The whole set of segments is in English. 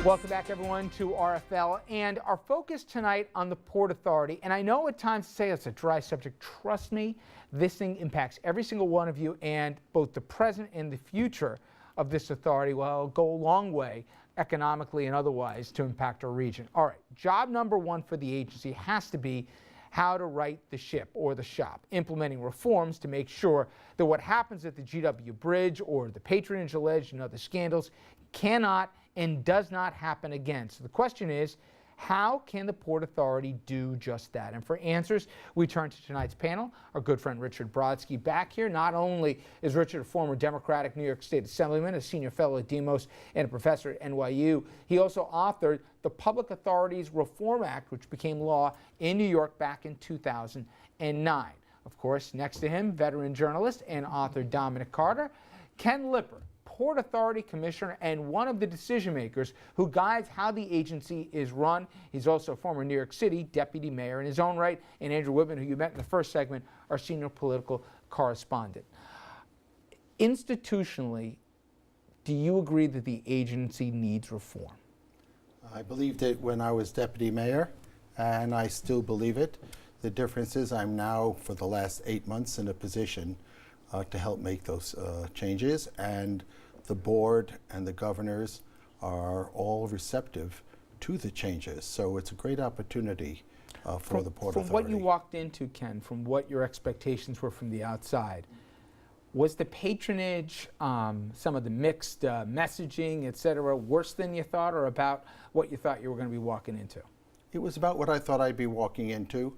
Welcome back, everyone, to RFL, and our focus tonight on the Port Authority. And I know at times to say it's a dry subject. Trust me, this thing impacts every single one of you, and both the present and the future of this authority will go a long way economically and otherwise to impact our region. All right, job number one for the agency has to be how to right the ship or the shop, implementing reforms to make sure that what happens at the GW Bridge or the patronage alleged and other scandals cannot and does not happen again. So the question is, how can the Port Authority do just that? And for answers, we turn to tonight's panel. Our good friend Richard Brodsky back here. Not only is Richard a former Democratic New York State Assemblyman, a senior fellow at Demos, and a professor at NYU, he also authored the Public Authorities Reform Act, which became law in New York back in 2009. Of course, next to him, veteran journalist and author Dominic Carter. Ken Lipper, Port Authority Commissioner and one of the decision makers who guides how the agency is run. He's also a former New York City Deputy Mayor in his own right, and Andrew Whitman, who you met in the first segment, our senior political correspondent. Institutionally, do you agree that the agency needs reform? I believed it when I was Deputy Mayor, and I still believe it. The difference is I'm now, for the last 8 months, in a position to help make those changes, and the board and the governors are all receptive to the changes. So it's a great opportunity for the Port Authority. From what you walked into, Ken, from what your expectations were from the outside, was the patronage, some of the mixed messaging, et cetera, worse than you thought, or about what you thought you were going to be walking into? It was about what I thought I'd be walking into.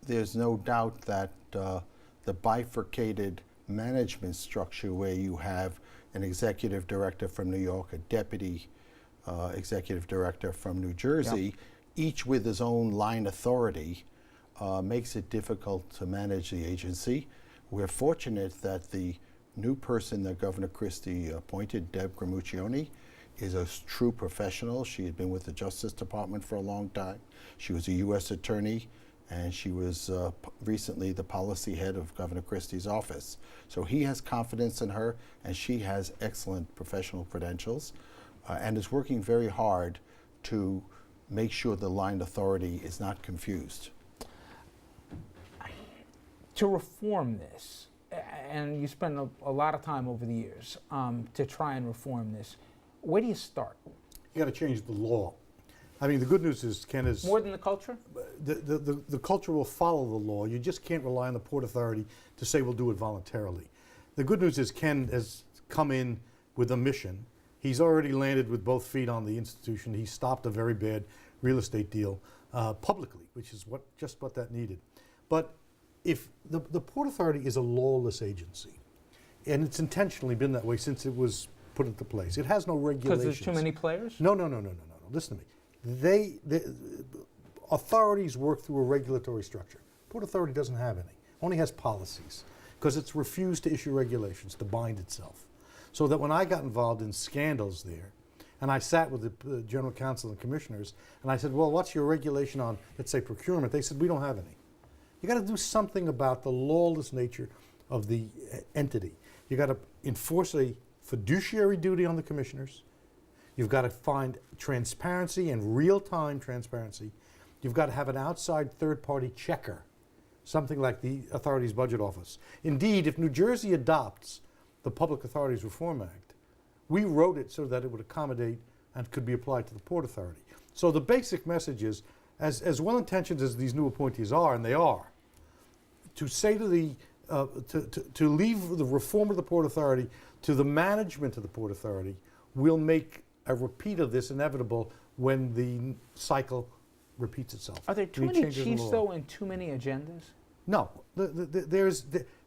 There's no doubt that the bifurcated management structure, where you have an executive director from New York, a deputy executive director from New Jersey, yep, each with his own line authority, makes it difficult to manage the agency. We're fortunate that the new person that Governor Christie appointed, Deb Gramuccioni, is a true professional. She had been with the Justice Department for a long time. She was a U.S. attorney, and she was recently the policy head of Governor Christie's office. So he has confidence in her, and she has excellent professional credentials, and is working very hard to make sure the line authority is not confused. To reform this, and you spend a lot of time over the years to try and reform this, where do you start? You got to change the law. I mean, the good news is, Ken, is more than the culture? The culture will follow the law. You just can't rely on the Port Authority to say we'll do it voluntarily. The good news is Ken has come in with a mission. He's already landed with both feet on the institution. He stopped a very bad real estate deal publicly, which is just what that needed. But if the Port Authority is a lawless agency, and it's intentionally been that way since it was put into place. It has no regulations. Because there's too many players? No. Listen to me. The authorities work through a regulatory structure. Port Authority doesn't have any, only has policies, because it's refused to issue regulations to bind itself. So that when I got involved in scandals there, and I sat with the general counsel and commissioners, and I said, well, what's your regulation on, let's say, procurement? They said, we don't have any. You got to do something about the lawless nature of the entity. You got to enforce a fiduciary duty on the commissioners. You've got to find transparency and real-time transparency. You've got to have an outside third-party checker, something like the authority's budget office. Indeed, if New Jersey adopts the Public Authorities Reform Act, we wrote it so that it would accommodate and could be applied to the Port Authority. So the basic message is, as well-intentioned as these new appointees are, and they are, to say to the to leave the reform of the Port Authority to the management of the Port Authority will make a repeat of this inevitable when the cycle repeats itself. Are there too many chiefs, though, and too many agendas? No.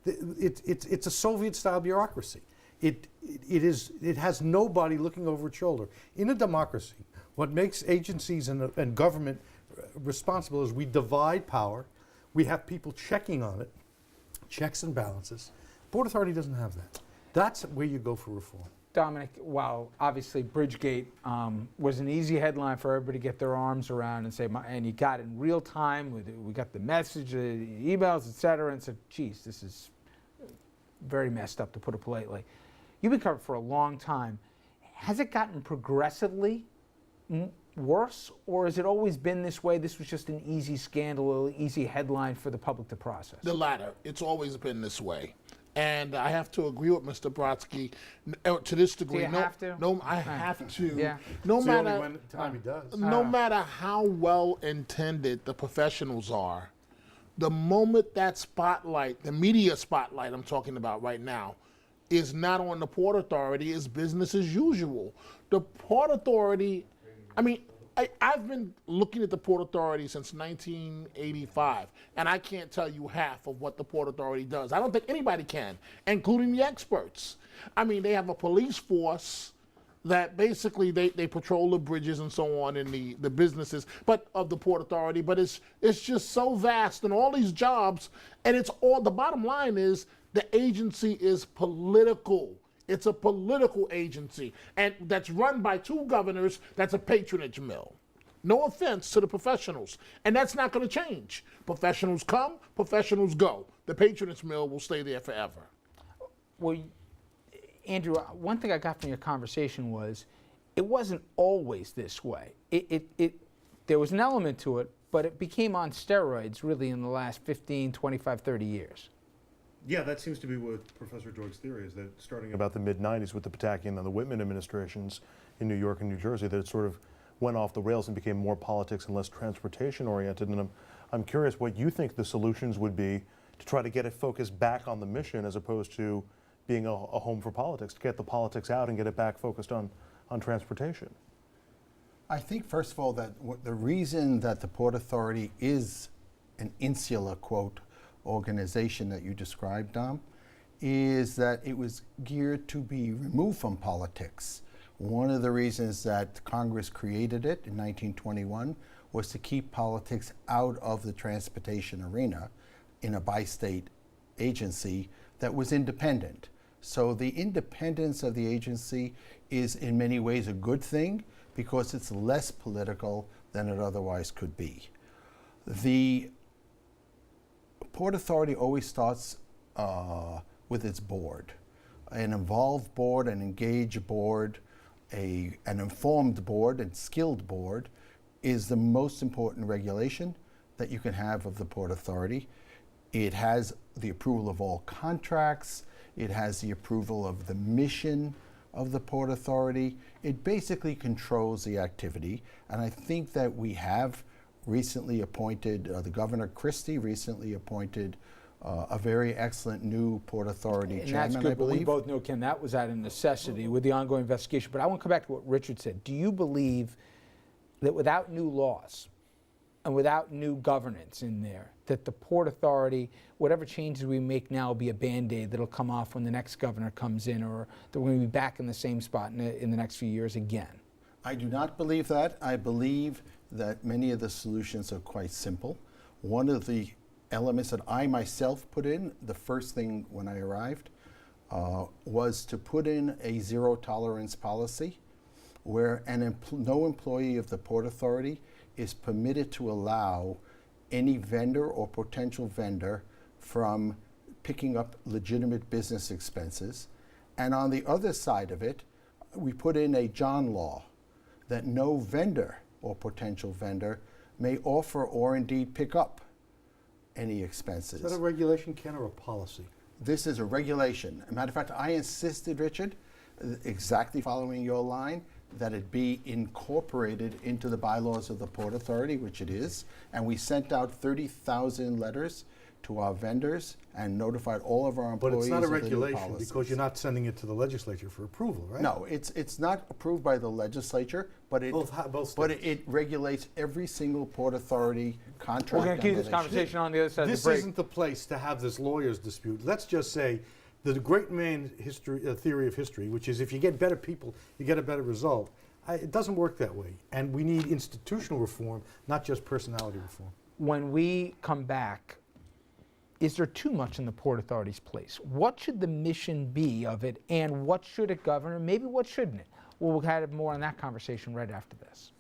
It's a Soviet-style bureaucracy. It has nobody looking over its shoulder. In a democracy, what makes agencies and government responsible is we divide power. We have people checking on it, checks and balances. Port Authority doesn't have that. That's where you go for reform. Dominic, while obviously Bridgegate was an easy headline for everybody to get their arms around and say, and you got it in real time, we got the message, the emails, et cetera, and said, geez, this is very messed up, to put it politely. You've been covered for a long time. has it gotten progressively worse, or has it always been this way? This was just an easy scandal, an easy headline for the public to process. The latter. It's always been this way. And I have to agree with Mr. Brodsky to this degree. Do you have to? No, I have to. Yeah. No It's the only matter time he does. no matter how well intended the professionals are, the moment that spotlight, the media spotlight I'm talking about right now, is not on the Port Authority, is business as usual. The Port Authority, I mean, I've been looking at the Port Authority since 1985, and I can't tell you half of what the Port Authority does. I don't think anybody can, including the experts. I mean, they have a police force that basically they patrol the bridges and so on in the businesses but of the Port Authority, but it's just so vast and all these jobs, and it's all, the bottom line is the agency is political. It's a political agency, and that's run by two governors. That's a patronage mill. No offense to the professionals, and that's not going to change. Professionals come, professionals go. The patronage mill will stay there forever. Well, Andrew, one thing I got from your conversation was it wasn't always this way. There was an element to it, but it became on steroids really in the last 15, 25, 30 years. Yeah, that seems to be what Professor George's theory is, that starting about the mid-90s with the Patakian and the Whitman administrations in New York and New Jersey, that it sort of went off the rails and became more politics and less transportation-oriented. And I'm curious what you think the solutions would be to try to get it focused back on the mission as opposed to being a home for politics, to get the politics out and get it back focused on transportation. I think, first of all, that the reason that the Port Authority is an insular, quote, organization that you described, Dom, is that it was geared to be removed from politics. One of the reasons that Congress created it in 1921 was to keep politics out of the transportation arena in a bi-state agency that was independent. So the independence of the agency is in many ways a good thing because it's less political than it otherwise could be. The Port Authority always starts with its board. An involved board, an engaged board, an informed board, and skilled board is the most important regulation that you can have of the Port Authority. It has the approval of all contracts. It has the approval of the mission of the Port Authority. It basically controls the activity, and I think that we have recently appointed, the Governor Christie recently appointed a very excellent new Port Authority And chairman, that's good, I but we believe. both know, Ken, that was out of necessity with the ongoing investigation. But I want to come back to what Richard said. Do you believe that without new laws and without new governance in there, that the Port Authority, whatever changes we make now will be a Band-Aid that'll come off when the next governor comes in, or that we're going to be back in the same spot in the next few years again? I do not believe that. I believe that many of the solutions are quite simple. One of the elements that I myself put in, the first thing when I arrived, was to put in a zero tolerance policy where no employee of the Port Authority is permitted to allow any vendor or potential vendor from picking up legitimate business expenses. And on the other side of it, we put in a John law that no vendor or potential vendor may offer or indeed pick up any expenses. Is that a regulation, Ken, or a policy? This is a regulation. As a matter of fact, I insisted, Richard, exactly following your line, that it be incorporated into the bylaws of the Port Authority, which it is. And we sent out 30,000 letters to our vendors and notified all of our But employees it's not a of the new regulation policies. because you're not sending it to the legislature for approval, right? No, it's not approved by the legislature, but Both states. it regulates every single Port Authority contract. We're going to keep that this they conversation on the other side of This the break. isn't the place to have this lawyer's dispute. Let's just say the great man theory of history, which is if you get better people, you get a better result. It doesn't work that way. And we need institutional reform, not just personality reform. When we come back, is there too much in the Port Authority's place? What should the mission be of it, and what should it govern, and maybe what shouldn't it? We'll have more on that conversation right after this.